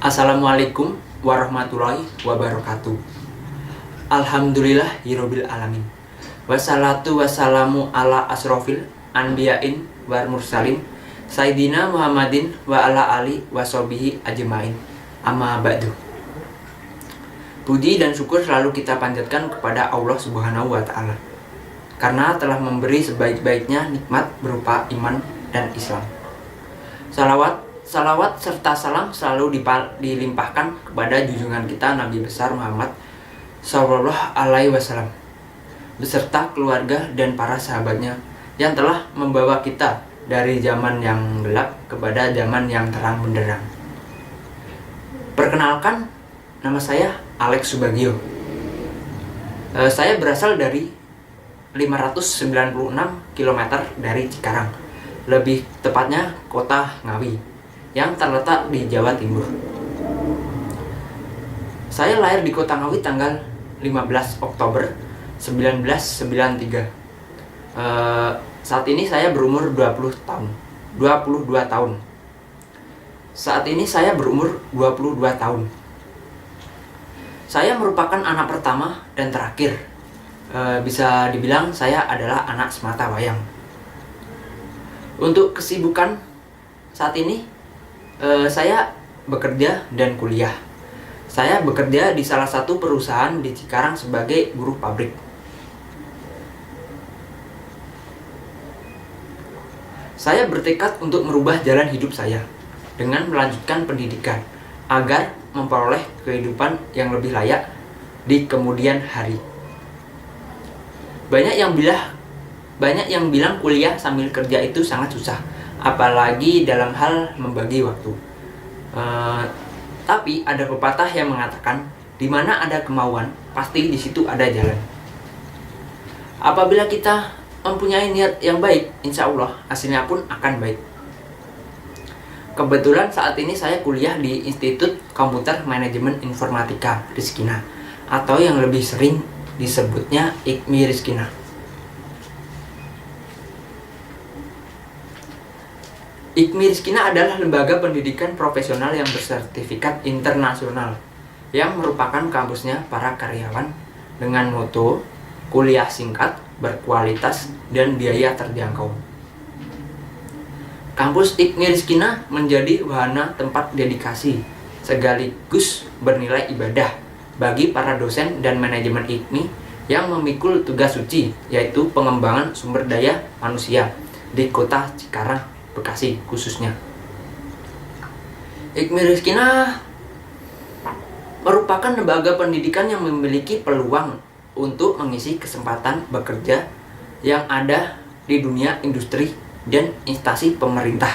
Assalamualaikum warahmatullahi wabarakatuh. Alhamdulillahirabbil alamin. Wassalatu wassalamu ala asrofil anbiya'in wal mursalin Sayyidina Muhammadin wa ala ali washabihi ajmain. Amma ba'du. Puji dan syukur selalu kita panjatkan kepada Allah Subhanahu wa taala karena telah memberi sebaik-baiknya nikmat berupa iman dan Islam. Salawat serta salam selalu dilimpahkan kepada junjungan kita Nabi besar Muhammad Sallallahu Alaihi Wasallam beserta keluarga dan para sahabatnya yang telah membawa kita dari zaman yang gelap kepada zaman yang terang benderang. Perkenalkan, nama saya Alex Subagio. Saya berasal dari 596 km dari Cikarang, lebih tepatnya kota Ngawi yang terletak di Jawa Timur. Saya lahir di kota Ngawi tanggal 15 Oktober 1993. Saat ini saya berumur 22 tahun. Saat ini saya berumur 22 tahun. Saya merupakan anak pertama dan terakhir. Bisa dibilang saya adalah anak sematawayang. Untuk kesibukan saat ini, saya bekerja dan kuliah. Saya bekerja di salah satu perusahaan di Cikarang sebagai buruh pabrik. Saya bertekad untuk merubah jalan hidup saya dengan melanjutkan pendidikan agar memperoleh kehidupan yang lebih layak di kemudian hari. Banyak yang bilang kuliah sambil kerja itu sangat susah, apalagi dalam hal membagi waktu. Tapi ada pepatah yang mengatakan, di mana ada kemauan, pasti di situ ada jalan. Apabila kita mempunyai niat yang baik, insya Allah hasilnya pun akan baik. Kebetulan saat ini saya kuliah di Institut Komputer Manajemen Informatika Rizkina, atau yang lebih sering disebutnya IKMI Rizkina. IKMI Rizkina adalah lembaga pendidikan profesional yang bersertifikat internasional yang merupakan kampusnya para karyawan dengan moto kuliah singkat, berkualitas, dan biaya terjangkau. Kampus IKMI Rizkina menjadi wahana tempat dedikasi sekaligus bernilai ibadah bagi para dosen dan manajemen IKMI yang memikul tugas suci, yaitu pengembangan sumber daya manusia di kota Cikarang, Bekasi khususnya. IKMI Rizkina merupakan lembaga pendidikan yang memiliki peluang untuk mengisi kesempatan bekerja yang ada di dunia industri dan instansi pemerintah.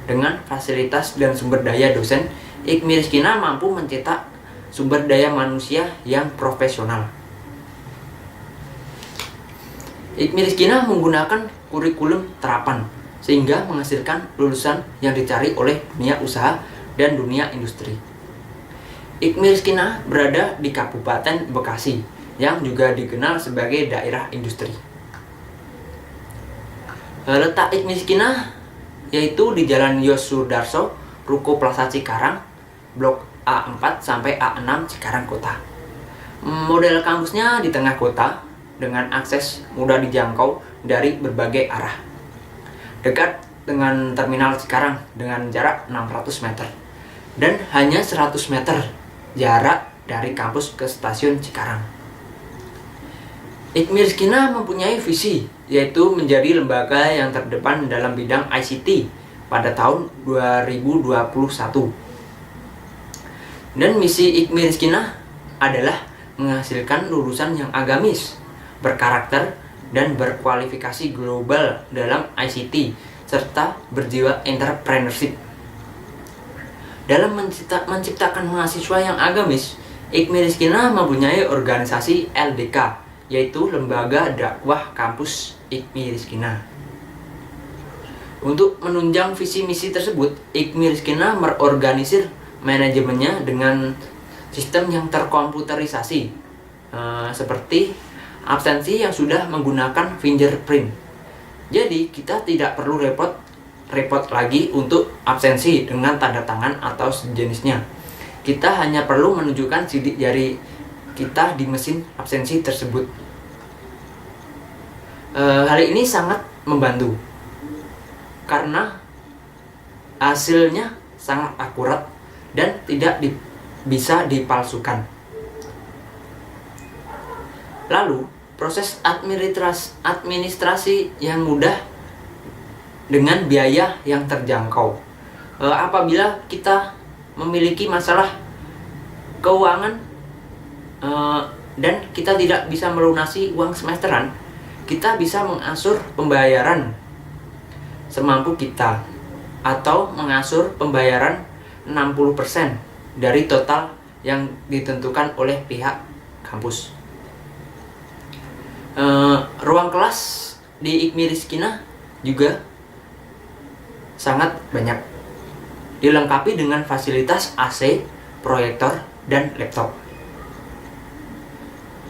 Dengan fasilitas dan sumber daya dosen, IKMI Rizkina mampu mencetak sumber daya manusia yang profesional. IKMI Rizkina menggunakan kurikulum terapan sehingga menghasilkan lulusan yang dicari oleh dunia usaha dan dunia industri. IKMI Rizkina berada di Kabupaten Bekasi yang juga dikenal sebagai daerah industri. Letak IKMI Rizkina yaitu di Jalan Yosudarso, Ruko Plaza Cikarang, Blok A4 sampai A6 Cikarang Kota. Model kampusnya di tengah kota dengan akses mudah dijangkau dari berbagai arah. Dekat dengan terminal Cikarang dengan jarak 600 meter dan hanya 100 meter jarak dari kampus ke stasiun Cikarang. IKMI Rizkina mempunyai visi, yaitu menjadi lembaga yang terdepan dalam bidang ICT pada tahun 2021. Dan misi IKMI Rizkina adalah menghasilkan lulusan yang agamis, berkarakter, dan berkualifikasi global dalam ICT serta berjiwa entrepreneurship. Dalam menciptakan mahasiswa yang agamis, IKMI Rizkina mempunyai organisasi LDK, yaitu Lembaga Dakwah Kampus IKMI Rizkina. Untuk menunjang visi misi tersebut, IKMI Rizkina merorganisir manajemennya dengan sistem yang terkomputerisasi, seperti absensi yang sudah menggunakan fingerprint. Jadi kita tidak perlu repot lagi untuk absensi dengan tanda tangan atau sejenisnya. Kita hanya perlu menunjukkan sidik jari kita di mesin absensi tersebut. Hal ini sangat membantu karena hasilnya sangat akurat dan tidak bisa dipalsukan. Lalu, proses administrasi yang mudah dengan biaya yang terjangkau. Apabila kita memiliki masalah keuangan dan kita tidak bisa melunasi uang semesteran, kita bisa mengatur pembayaran semampu kita atau mengatur pembayaran 60% dari total yang ditentukan oleh pihak kampus. Ruang kelas di IKMI Rizkyana juga sangat banyak, dilengkapi dengan fasilitas AC, proyektor, dan laptop.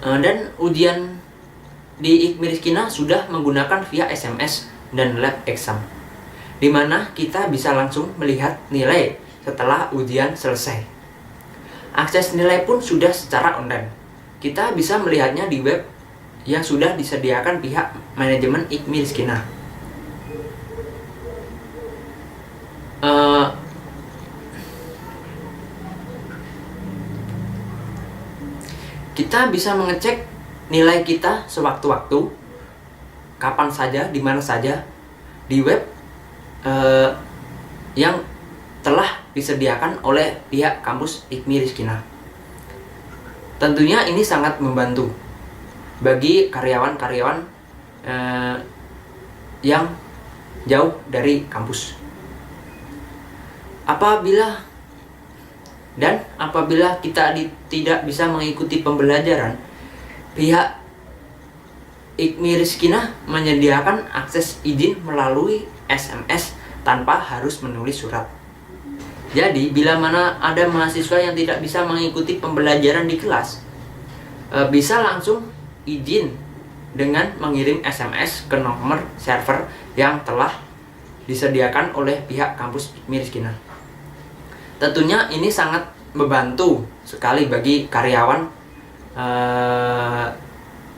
Dan ujian di IKMI Rizkyana sudah menggunakan via SMS dan lab exam, di mana kita bisa langsung melihat nilai setelah ujian selesai. Akses nilai pun sudah secara online. Kita bisa melihatnya di web yang sudah disediakan pihak manajemen IKMI Rizkyana. Kita bisa mengecek nilai kita sewaktu-waktu, kapan saja, di mana saja, di web yang telah disediakan oleh pihak kampus IKMI Rizkyana. Tentunya ini sangat membantu bagi karyawan-karyawan yang jauh dari kampus. Apabila kita tidak bisa mengikuti pembelajaran, pihak IKMI Rizkyana menyediakan akses izin melalui SMS tanpa harus menulis surat. Jadi, bila mana ada mahasiswa yang tidak bisa mengikuti pembelajaran di kelas, bisa langsung izin dengan mengirim SMS ke nomor server yang telah disediakan oleh pihak kampus IKMI Rizkyana. Tentunya ini sangat membantu sekali bagi karyawan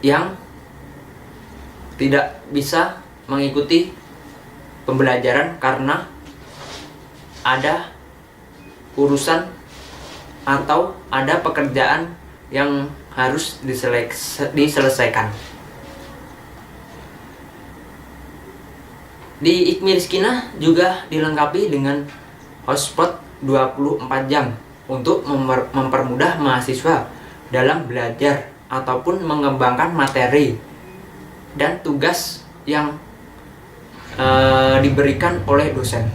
yang tidak bisa mengikuti pembelajaran karena ada urusan atau ada pekerjaan yang harus diselesaikan. Di IKMI Rizkyana juga dilengkapi dengan hotspot 24 jam untuk mempermudah mahasiswa dalam belajar ataupun mengembangkan materi dan tugas yang diberikan oleh dosen.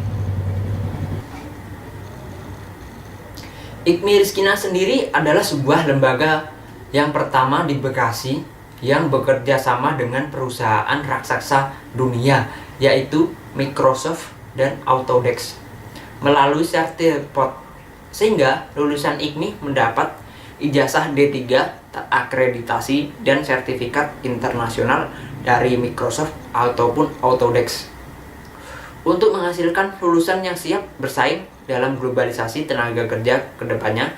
IKMI Rizkyana sendiri adalah sebuah lembaga yang pertama di Bekasi yang bekerja sama dengan perusahaan raksasa dunia, yaitu Microsoft dan Autodesk, melalui sertifikat, sehingga lulusan IKMI mendapat ijazah D3 terakreditasi dan sertifikat internasional dari Microsoft ataupun Autodesk, untuk menghasilkan lulusan yang siap bersaing dalam globalisasi tenaga kerja kedepannya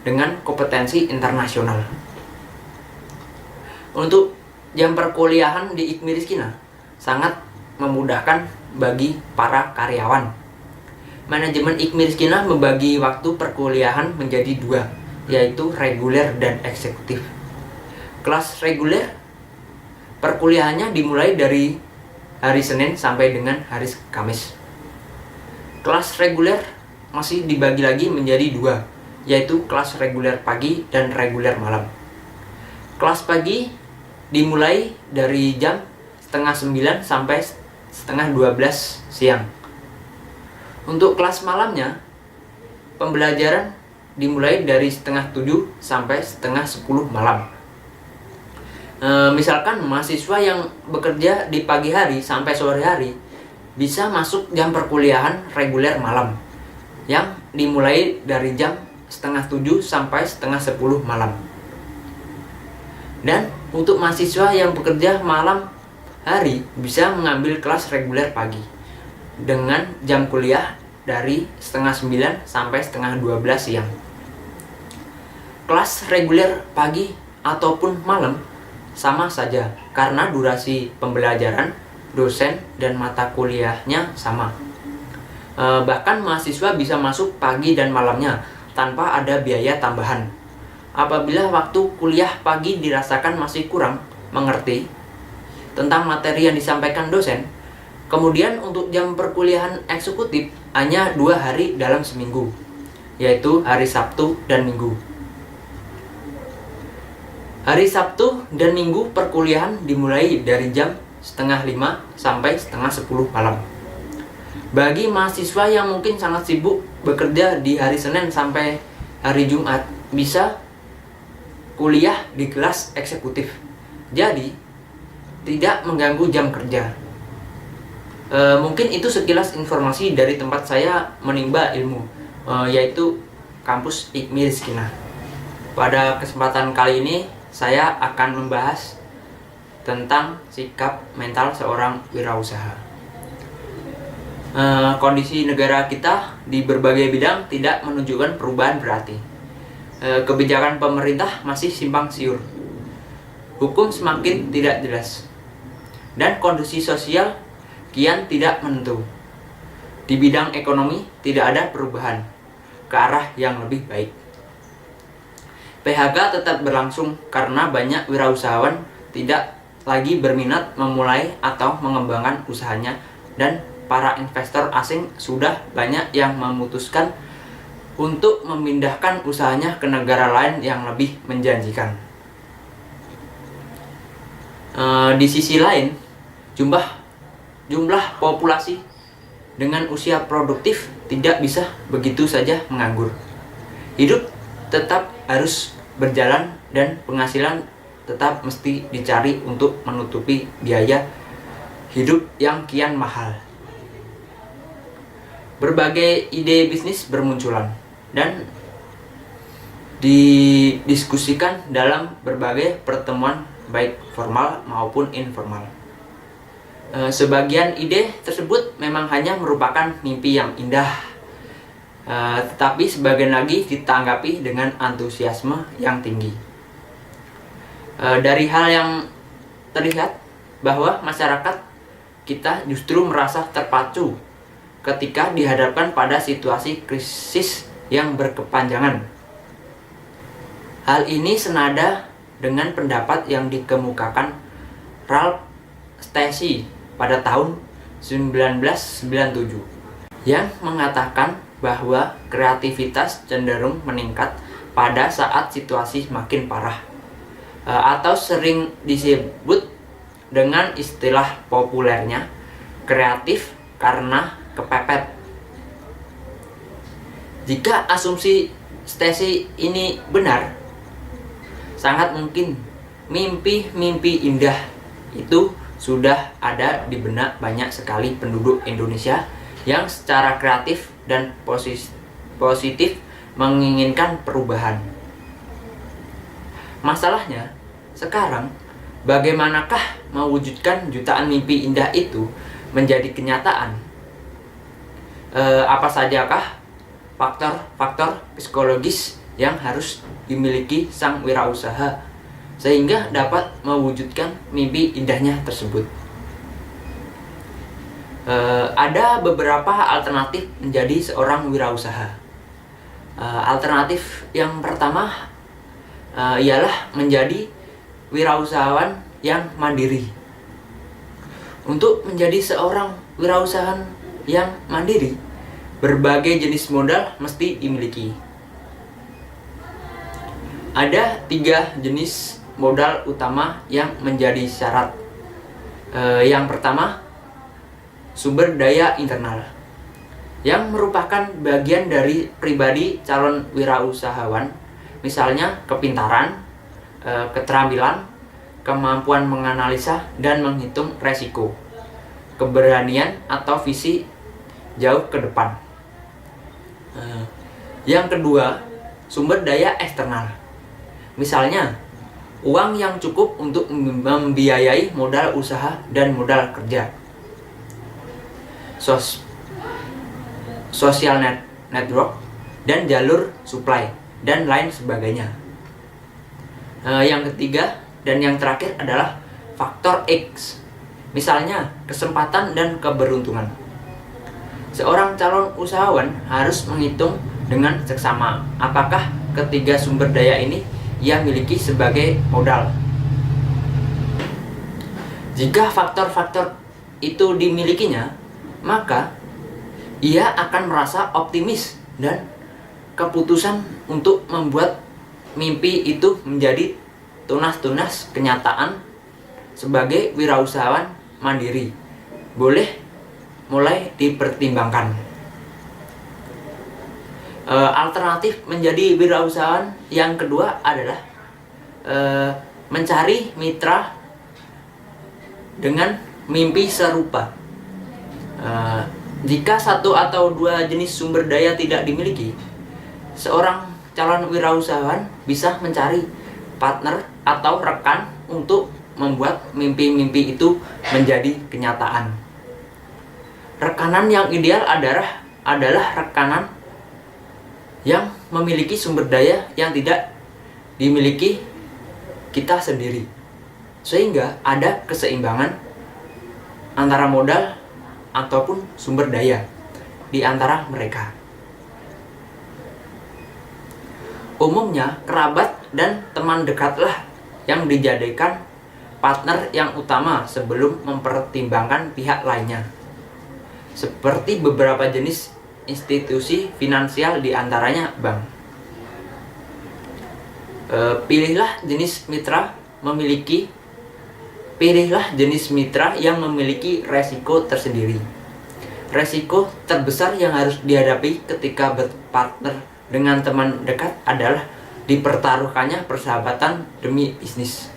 dengan kompetensi internasional. Untuk jam perkuliahan di IKMI Rizkyana sangat memudahkan bagi para karyawan. Manajemen IKMI Rizkyana membagi waktu perkuliahan menjadi dua, yaitu reguler dan eksekutif. Kelas reguler perkuliahannya dimulai dari hari Senin sampai dengan hari Kamis. Kelas reguler masih dibagi lagi menjadi dua, yaitu kelas reguler pagi dan reguler malam. Kelas pagi dimulai dari jam setengah 9 sampai setengah 12 siang. Untuk kelas malamnya, pembelajaran dimulai dari setengah 7 sampai setengah 10 malam. Misalkan mahasiswa yang bekerja di pagi hari sampai sore hari bisa masuk jam perkuliahan reguler malam yang dimulai dari jam setengah 7 sampai setengah 10 malam. Dan untuk mahasiswa yang bekerja malam hari bisa mengambil kelas reguler pagi dengan jam kuliah dari setengah 9 sampai setengah 12 siang. Kelas reguler pagi ataupun malam sama saja karena durasi pembelajaran, dosen, dan mata kuliahnya sama. Bahkan mahasiswa bisa masuk pagi dan malamnya tanpa ada biaya tambahan. Apabila waktu kuliah pagi dirasakan masih kurang mengerti tentang materi yang disampaikan dosen, kemudian untuk jam perkuliahan eksekutif hanya 2 hari dalam seminggu, yaitu hari Sabtu dan Minggu. Hari Sabtu dan Minggu perkuliahan dimulai dari jam setengah 5 sampai setengah 10 malam. Bagi mahasiswa yang mungkin sangat sibuk bekerja di hari Senin sampai hari Jumat, bisa kuliah di kelas eksekutif. Jadi, tidak mengganggu jam kerja. Mungkin itu sekilas informasi dari tempat saya menimba ilmu, yaitu kampus IKMI Rizkinah. Pada kesempatan kali ini, saya akan membahas tentang sikap mental seorang wirausaha. Kondisi negara kita di berbagai bidang tidak menunjukkan perubahan berarti. Kebijakan pemerintah masih simpang siur, hukum semakin tidak jelas, dan kondisi sosial kian tidak menentu. Di bidang ekonomi tidak ada perubahan ke arah yang lebih baik. PHK tetap berlangsung karena banyak wirausahawan tidak lagi berminat memulai atau mengembangkan usahanya, dan para investor asing sudah banyak yang memutuskan untuk memindahkan usahanya ke negara lain yang lebih menjanjikan. Di sisi lain, jumlah populasi dengan usia produktif tidak bisa begitu saja menganggur. Hidup tetap harus berjalan dan penghasilan tetap mesti dicari untuk menutupi biaya hidup yang kian mahal. Berbagai ide bisnis bermunculan dan didiskusikan dalam berbagai pertemuan baik formal maupun informal. Sebagian ide tersebut memang hanya merupakan mimpi yang indah, tetapi sebagian lagi ditanggapi dengan antusiasme yang tinggi. Dari hal yang terlihat bahwa masyarakat kita justru merasa terpacu ketika dihadapkan pada situasi krisis yang berkepanjangan. Hal ini senada dengan pendapat yang dikemukakan Ralph Stacey pada tahun 1997 yang mengatakan bahwa kreativitas cenderung meningkat pada saat situasi makin parah, atau sering disebut dengan istilah populernya kreatif karena kepepet. Jika asumsi Stacey ini benar, sangat mungkin mimpi-mimpi indah itu sudah ada di benak banyak sekali penduduk Indonesia yang secara kreatif dan positif menginginkan perubahan. Masalahnya, sekarang bagaimanakah mewujudkan jutaan mimpi indah itu menjadi kenyataan? Apa sajakah faktor-faktor psikologis yang harus dimiliki sang wirausaha sehingga dapat mewujudkan mimpi indahnya tersebut? Ada beberapa alternatif menjadi seorang wirausaha. Alternatif yang pertama ialah menjadi wirausahawan yang mandiri. Untuk menjadi seorang wirausahawan yang mandiri, berbagai jenis modal mesti dimiliki. Ada 3 jenis modal utama yang menjadi syarat. Yang pertama, sumber daya internal, yang merupakan bagian dari pribadi calon wirausahawan, misalnya kepintaran, keterampilan, kemampuan menganalisa dan menghitung resiko, keberanian atau visi jauh ke depan. Yang kedua, sumber daya eksternal, misalnya uang yang cukup untuk membiayai modal usaha dan modal kerja, social network dan jalur supply dan lain sebagainya. Yang ketiga dan yang terakhir adalah faktor X. Misalnya, kesempatan dan keberuntungan. Seorang calon usahawan harus menghitung dengan seksama apakah ketiga sumber daya ini ia miliki sebagai modal. Jika faktor-faktor itu dimilikinya, maka ia akan merasa optimis dan keputusan untuk membuat mimpi itu menjadi tunas-tunas kenyataan sebagai wirausahawan mandiri boleh mulai dipertimbangkan. Alternatif menjadi wirausahawan yang kedua adalah mencari mitra dengan mimpi serupa. Jika satu atau dua jenis sumber daya tidak dimiliki, seorang calon wirausahawan bisa mencari partner atau rekan untuk membuat mimpi-mimpi itu menjadi kenyataan. Rekanan yang ideal adalah rekanan yang memiliki sumber daya yang tidak dimiliki kita sendiri, sehingga ada keseimbangan antara modal ataupun sumber daya di antara mereka. Umumnya, kerabat dan teman dekatlah yang dijadikan partner yang utama sebelum mempertimbangkan pihak lainnya. Seperti beberapa jenis institusi finansial, di antaranya bank. Pilihlah jenis mitra yang memiliki resiko tersendiri. Resiko terbesar yang harus dihadapi ketika berpartner dengan teman dekat adalah dipertaruhkannya persahabatan demi bisnis.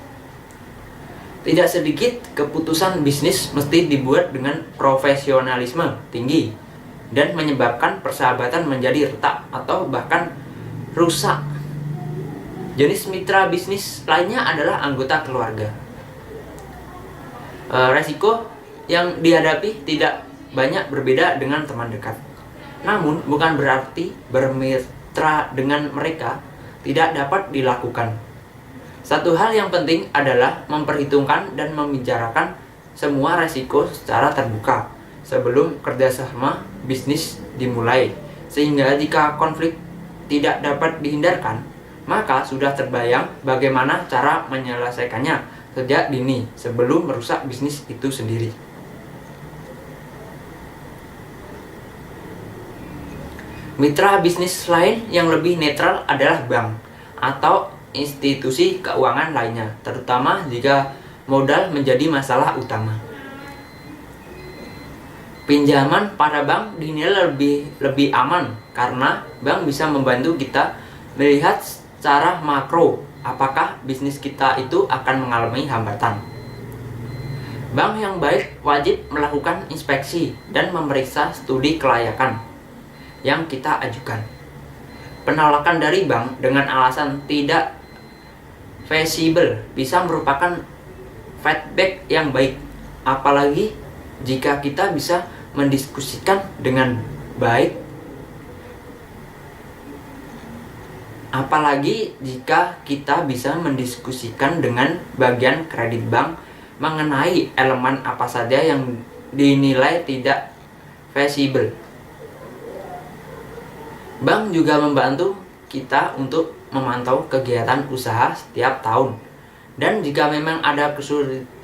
Tidak sedikit keputusan bisnis mesti dibuat dengan profesionalisme tinggi dan menyebabkan persahabatan menjadi retak atau bahkan rusak. Jenis mitra bisnis lainnya adalah anggota keluarga. Resiko yang dihadapi tidak banyak berbeda dengan teman dekat. Namun bukan berarti bermitra dengan mereka tidak dapat dilakukan. Satu hal yang penting adalah memperhitungkan dan membicarakan semua resiko secara terbuka sebelum kerjasama bisnis dimulai, sehingga jika konflik tidak dapat dihindarkan, maka sudah terbayang bagaimana cara menyelesaikannya sejak dini sebelum merusak bisnis itu sendiri. Mitra bisnis lain yang lebih netral adalah bank atau institusi keuangan lainnya, terutama jika modal menjadi masalah utama. Pinjaman pada bank dinilai lebih aman karena bank bisa membantu kita melihat secara makro apakah bisnis kita itu akan mengalami hambatan. Bank yang baik wajib melakukan inspeksi dan memeriksa studi kelayakan yang kita ajukan. Penolakan dari bank dengan alasan tidak feasible bisa merupakan feedback yang baik, apalagi jika kita bisa mendiskusikan dengan baik, dengan bagian kredit bank mengenai elemen apa saja yang dinilai tidak feasible. Bank juga membantu kita untuk memantau kegiatan usaha setiap tahun, dan jika memang ada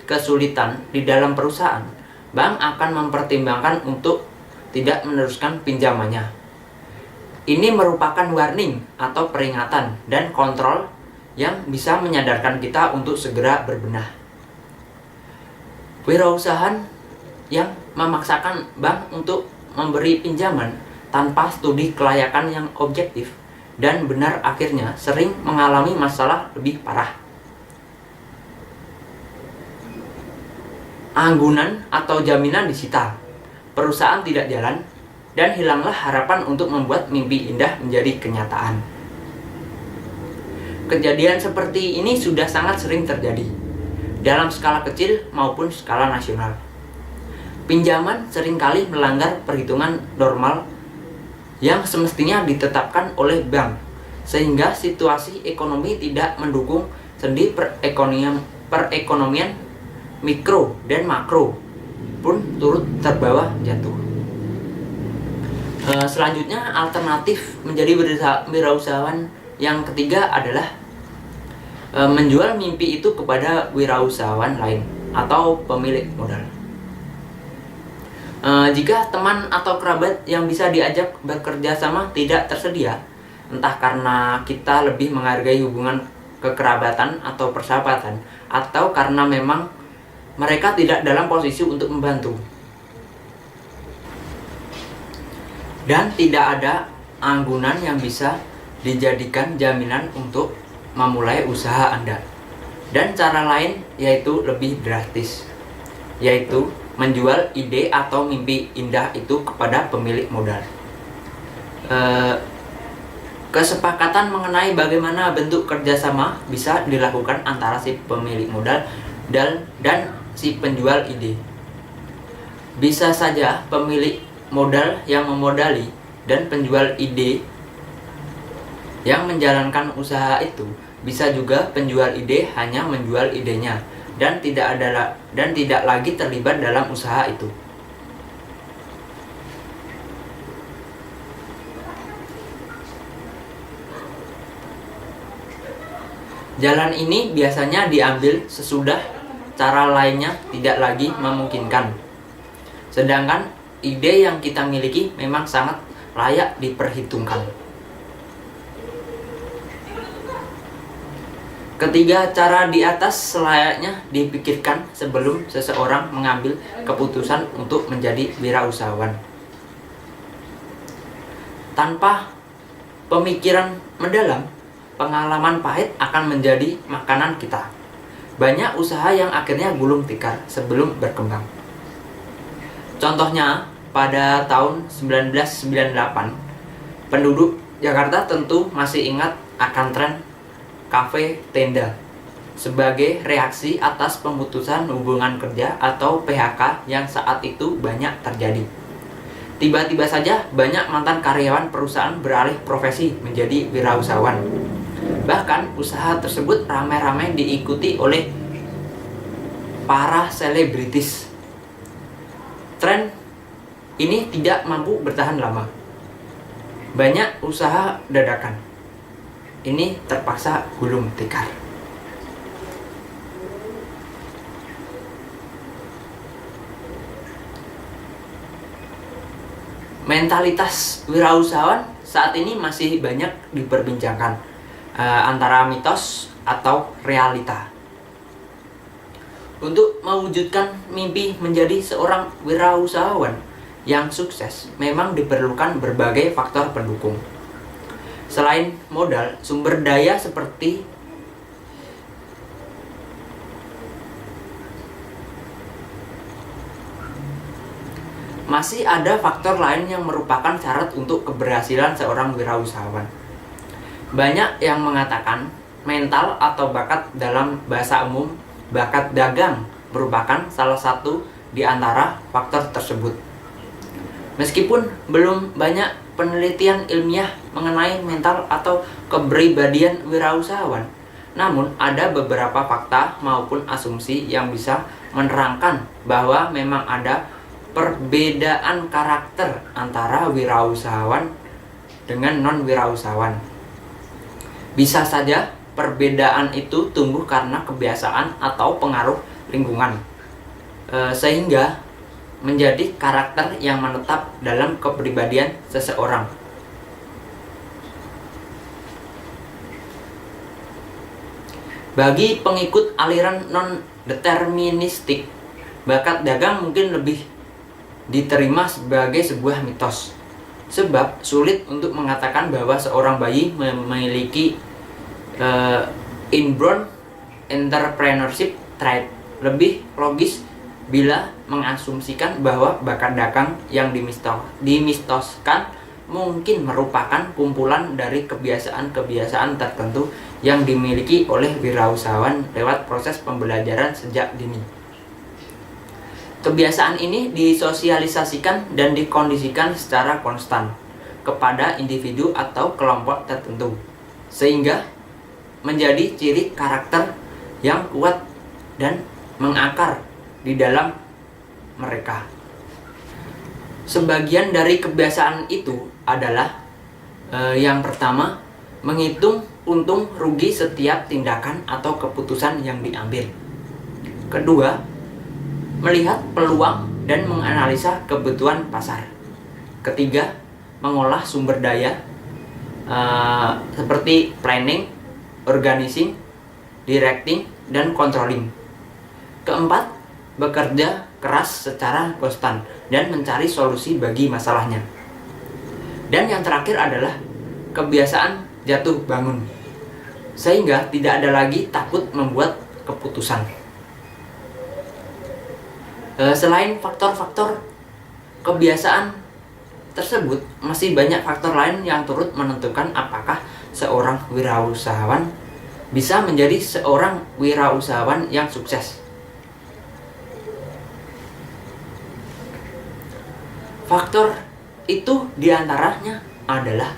kesulitan di dalam perusahaan, bank akan mempertimbangkan untuk tidak meneruskan pinjamannya. Ini merupakan warning atau peringatan dan kontrol yang bisa menyadarkan kita untuk segera berbenah. Wirausahaan yang memaksakan bank untuk memberi pinjaman tanpa studi kelayakan yang objektif dan benar akhirnya sering mengalami masalah lebih parah. Anggunan atau jaminan disita, perusahaan tidak jalan, dan hilanglah harapan untuk membuat mimpi indah menjadi kenyataan. Kejadian seperti ini sudah sangat sering terjadi, dalam skala kecil maupun skala nasional. Pinjaman seringkali melanggar perhitungan normal yang semestinya ditetapkan oleh bank, sehingga situasi ekonomi tidak mendukung sendi perekonomian mikro dan makro pun turut terbawa jatuh. Selanjutnya, alternatif menjadi wirausahawan yang ketiga adalah menjual mimpi itu kepada wirausahawan lain atau pemilik modal. Jika teman atau kerabat yang bisa diajak bekerja sama tidak tersedia, entah karena kita lebih menghargai hubungan kekerabatan atau persahabatan, atau karena memang mereka tidak dalam posisi untuk membantu, dan tidak ada anggunan yang bisa dijadikan jaminan untuk memulai usaha Anda. Dan cara lain yaitu lebih drastis, yaitu menjual ide atau mimpi indah itu kepada pemilik modal. Kesepakatan mengenai bagaimana bentuk kerjasama bisa dilakukan antara si pemilik modal dan si penjual ide. Bisa saja pemilik modal yang memodali dan penjual ide yang menjalankan usaha itu. Bisa juga penjual ide hanya menjual idenya dan tidak lagi terlibat dalam usaha itu. Jalan ini biasanya diambil sesudah cara lainnya tidak lagi memungkinkan. Sedangkan ide yang kita miliki memang sangat layak diperhitungkan. Ketiga cara di atas selayaknya dipikirkan sebelum seseorang mengambil keputusan untuk menjadi wirausahawan. Tanpa pemikiran mendalam, pengalaman pahit akan menjadi makanan kita. Banyak usaha yang akhirnya gulung tikar sebelum berkembang. Contohnya, pada tahun 1998, penduduk Jakarta tentu masih ingat akan tren kafe tenda sebagai reaksi atas pemutusan hubungan kerja atau PHK yang saat itu banyak terjadi. Tiba-tiba saja banyak mantan karyawan perusahaan beralih profesi menjadi wirausahawan. Bahkan usaha tersebut ramai-ramai diikuti oleh para selebritis. Tren ini tidak mampu bertahan lama. Banyak usaha dadakan ini terpaksa gulung tikar. Mentalitas wirausahawan saat ini masih banyak diperbincangkan antara mitos atau realita. Untuk mewujudkan mimpi menjadi seorang wirausahawan yang sukses memang diperlukan berbagai faktor pendukung. Selain modal, sumber daya seperti masih ada faktor lain yang merupakan syarat untuk keberhasilan seorang wirausahawan. Banyak yang mengatakan mental atau bakat, dalam bahasa umum bakat dagang, merupakan salah satu di antara faktor tersebut. Meskipun belum banyak penelitian ilmiah mengenai mental atau kepribadian wirausahawan, namun ada beberapa fakta maupun asumsi yang bisa menerangkan bahwa memang ada perbedaan karakter antara wirausahawan dengan non-wirausahawan. Bisa saja perbedaan itu tumbuh karena kebiasaan atau pengaruh lingkungan, sehingga menjadi karakter yang menetap dalam kepribadian seseorang. Bagi pengikut aliran non-deterministik, bakat dagang mungkin lebih diterima sebagai sebuah mitos, sebab sulit untuk mengatakan bahwa seorang bayi memiliki inborn entrepreneurship trait. Lebih logis bila mengasumsikan bahwa bakat dagang yang dimistoskan mungkin merupakan kumpulan dari kebiasaan-kebiasaan tertentu yang dimiliki oleh wirausahawan lewat proses pembelajaran sejak dini. Kebiasaan ini disosialisasikan dan dikondisikan secara konstan kepada individu atau kelompok tertentu, sehingga menjadi ciri karakter yang kuat dan mengakar di dalam mereka. Sebagian dari kebiasaan itu adalah yang pertama, menghitung untung rugi setiap tindakan atau keputusan yang diambil. Kedua, melihat peluang dan menganalisa kebutuhan pasar. Ketiga, mengolah sumber daya seperti planning, organizing, directing, dan controlling. Keempat, bekerja keras secara konstan dan mencari solusi bagi masalahnya. Dan yang terakhir adalah kebiasaan jatuh bangun, sehingga tidak ada lagi takut membuat keputusan. Selain faktor-faktor kebiasaan tersebut, masih banyak faktor lain yang turut menentukan apakah seorang wirausahawan bisa menjadi seorang wirausahawan yang sukses. Faktor itu diantaranya adalah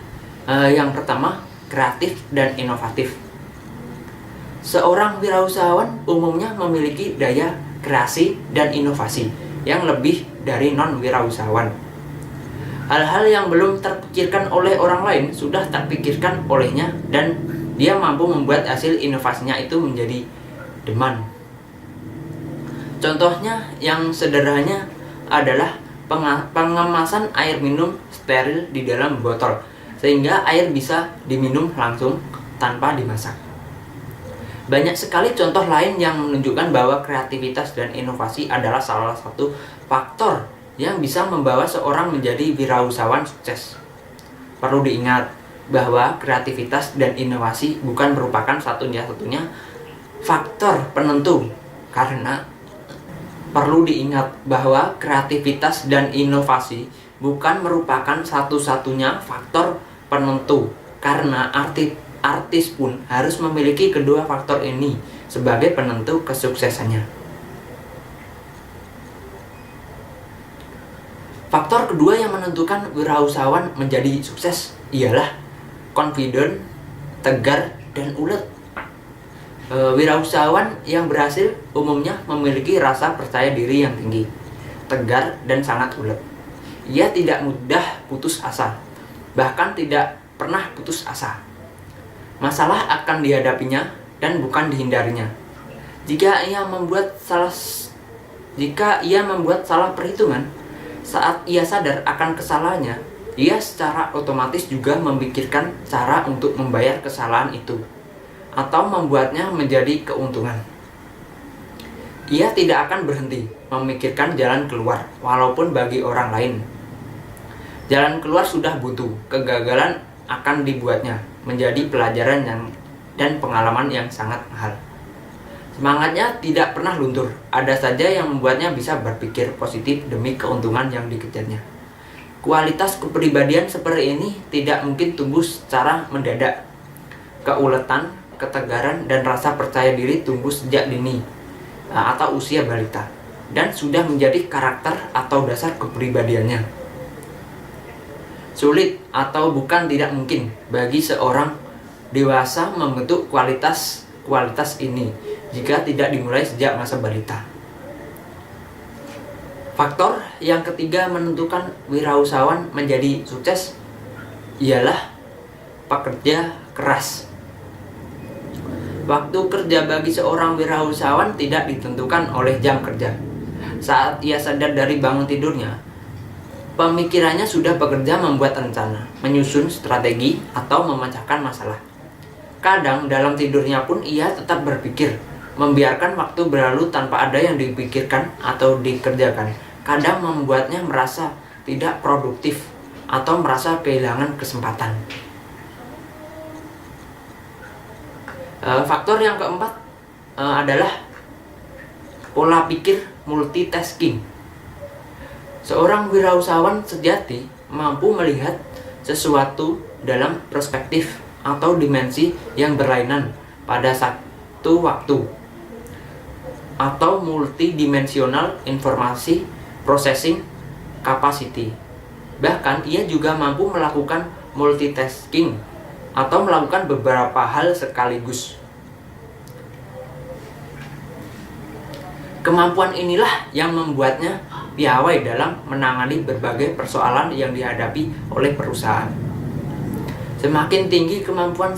yang pertama, kreatif dan inovatif. Seorang wirausahawan umumnya memiliki daya kreasi dan inovasi yang lebih dari non-wirausahawan. Hal-hal yang belum terpikirkan oleh orang lain sudah terpikirkan olehnya, dan dia mampu membuat hasil inovasinya itu menjadi demand. Contohnya yang sederhana adalah pengemasan air minum steril di dalam botol, sehingga air bisa diminum langsung tanpa dimasak. Banyak sekali contoh lain yang menunjukkan bahwa kreativitas dan inovasi adalah salah satu faktor yang bisa membawa seorang menjadi wirausahawan sukses. Perlu diingat bahwa kreativitas dan inovasi bukan merupakan satunya-satunya faktor penentu, karena perlu diingat bahwa kreativitas dan inovasi bukan merupakan satu-satunya faktor penentu, karena artis pun harus memiliki kedua faktor ini sebagai penentu kesuksesannya. Faktor kedua yang menentukan wirausahawan menjadi sukses ialah confident, tegar, dan ulet. Wirausahawan yang berhasil umumnya memiliki rasa percaya diri yang tinggi, tegar, dan sangat ulet. Ia tidak mudah putus asa, bahkan tidak pernah putus asa. Masalah akan dihadapinya dan bukan dihindarinya. Jika ia membuat salah perhitungan, saat ia sadar akan kesalahannya, ia secara otomatis juga memikirkan cara untuk membayar kesalahan itu atau membuatnya menjadi keuntungan. Ia tidak akan berhenti memikirkan jalan keluar, walaupun bagi orang lain jalan keluar sudah buntu. Kegagalan akan dibuatnya menjadi pelajaran dan pengalaman yang sangat mahal. Semangatnya tidak pernah luntur, ada saja yang membuatnya bisa berpikir positif demi keuntungan yang dikejarnya. Kualitas kepribadian seperti ini tidak mungkin tumbuh secara mendadak. Keuletan, ketegaran, dan rasa percaya diri tumbuh sejak dini atau usia balita, dan sudah menjadi karakter atau dasar kepribadiannya. Sulit atau bukan tidak mungkin bagi seorang dewasa membentuk kualitas ini jika tidak dimulai sejak masa balita. Faktor yang ketiga menentukan wirausahawan menjadi sukses ialah pekerja keras. Waktu kerja bagi seorang wirausahawan tidak ditentukan oleh jam kerja. Saat ia sadar dari bangun tidurnya, pemikirannya sudah bekerja membuat rencana, menyusun strategi, atau memecahkan masalah. Kadang dalam tidurnya pun ia tetap berpikir, membiarkan waktu berlalu tanpa ada yang dipikirkan atau dikerjakan. Kadang membuatnya merasa tidak produktif atau merasa kehilangan kesempatan. Faktor yang keempat adalah pola pikir multitasking. Seorang wirausahawan sejati mampu melihat sesuatu dalam perspektif atau dimensi yang berlainan pada satu waktu, atau multidimensional informasi processing capacity. Bahkan ia juga mampu melakukan multitasking atau melakukan beberapa hal sekaligus. Kemampuan inilah yang membuatnya piawai dalam menangani berbagai persoalan yang dihadapi oleh perusahaan. Semakin tinggi kemampuan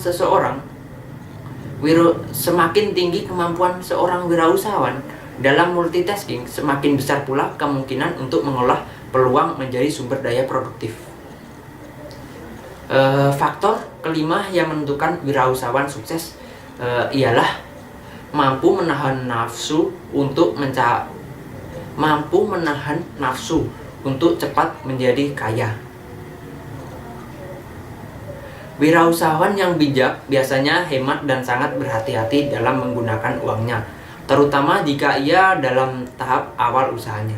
seorang wirausahawan dalam multitasking, semakin besar pula kemungkinan untuk mengolah peluang menjadi sumber daya produktif. Faktor kelima yang menentukan wirausahawan sukses ialah mampu menahan nafsu untuk cepat menjadi kaya. Wirausahawan yang bijak biasanya hemat dan sangat berhati-hati dalam menggunakan uangnya, terutama jika ia dalam tahap awal usahanya.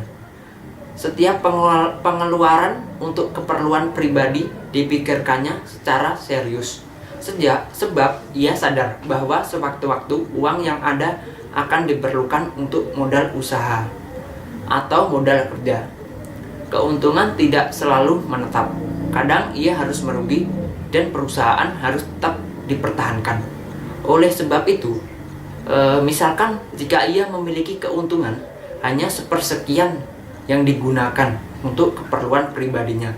Setiap pengeluaran untuk keperluan pribadi dipikirkannya secara serius, sebab ia sadar bahwa sewaktu-waktu uang yang ada akan diperlukan untuk modal usaha atau modal kerja. Keuntungan tidak selalu menetap, kadang ia harus merugi dan perusahaan harus tetap dipertahankan. Oleh sebab itu, misalkan jika ia memiliki keuntungan hanya sepersekian yang digunakan untuk keperluan pribadinya,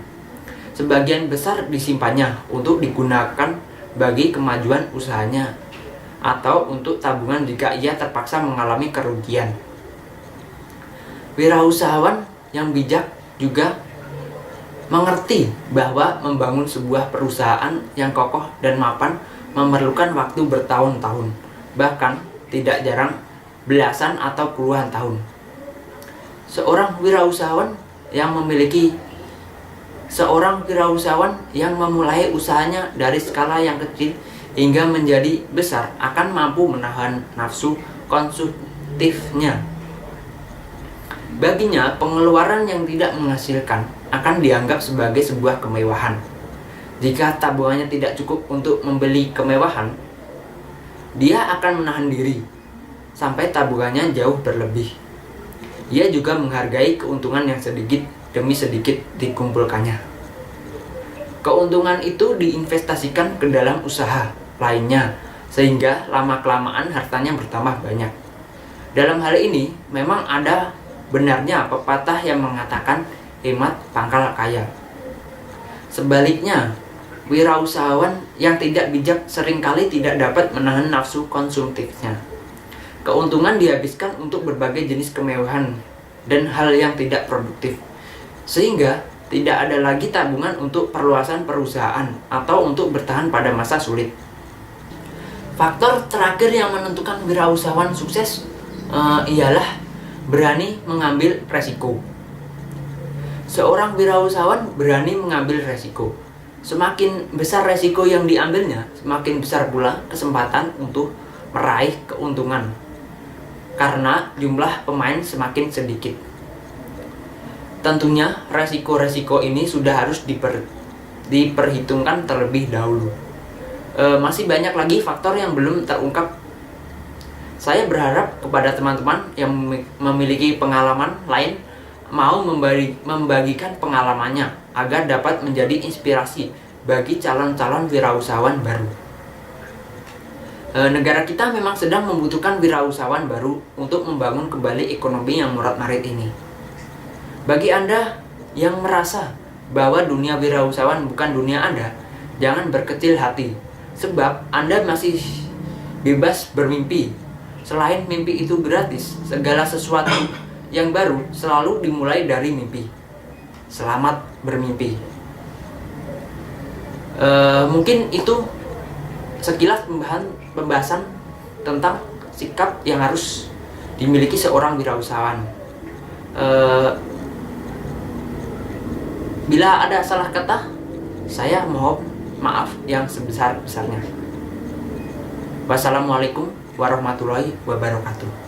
sebagian besar disimpannya untuk digunakan bagi kemajuan usahanya atau untuk tabungan jika ia terpaksa mengalami kerugian. Wirausahawan yang bijak juga mengerti bahwa membangun sebuah perusahaan yang kokoh dan mapan memerlukan waktu bertahun-tahun, bahkan tidak jarang belasan atau puluhan tahun. Seorang wirausahawan yang memulai usahanya dari skala yang kecil hingga menjadi besar akan mampu menahan nafsu konsumtifnya. Baginya, pengeluaran yang tidak menghasilkan akan dianggap sebagai sebuah kemewahan. Jika tabungannya tidak cukup untuk membeli kemewahan, dia akan menahan diri sampai tabungannya jauh berlebih. Ia juga menghargai keuntungan yang sedikit demi sedikit dikumpulkannya. Keuntungan itu diinvestasikan ke dalam usaha lainnya, sehingga lama-kelamaan hartanya bertambah banyak. Dalam hal ini, memang ada benarnya pepatah yang mengatakan hemat pangkal kaya. Sebaliknya, wirausahawan yang tidak bijak seringkali tidak dapat menahan nafsu konsumtifnya. Keuntungan dihabiskan untuk berbagai jenis kemewahan dan hal yang tidak produktif, sehingga tidak ada lagi tabungan untuk perluasan perusahaan atau untuk bertahan pada masa sulit. Faktor terakhir yang menentukan wirausahawan sukses ialah berani mengambil resiko. Seorang wirausahawan berani mengambil resiko. Semakin besar resiko yang diambilnya, semakin besar pula kesempatan untuk meraih keuntungan, karena jumlah pemain semakin sedikit. Tentunya resiko-resiko ini sudah harus diperhitungkan terlebih dahulu. Masih banyak lagi faktor yang belum terungkap. Saya berharap kepada teman-teman yang memiliki pengalaman lain mau membagikan pengalamannya agar dapat menjadi inspirasi bagi calon-calon wirausahawan baru. Negara kita memang sedang membutuhkan wirausahawan baru untuk membangun kembali ekonomi yang morat-marit ini. Bagi Anda yang merasa bahwa dunia wirausahawan bukan dunia Anda, jangan berkecil hati, sebab Anda masih bebas bermimpi. Selain mimpi itu gratis, segala sesuatu yang baru selalu dimulai dari mimpi. Selamat bermimpi. Mungkin itu sekilas pembahasan tentang sikap yang harus dimiliki seorang wirausahawan. Bila ada salah kata, saya mohon maaf yang sebesar-besarnya. Wassalamualaikum warahmatullahi wabarakatuh.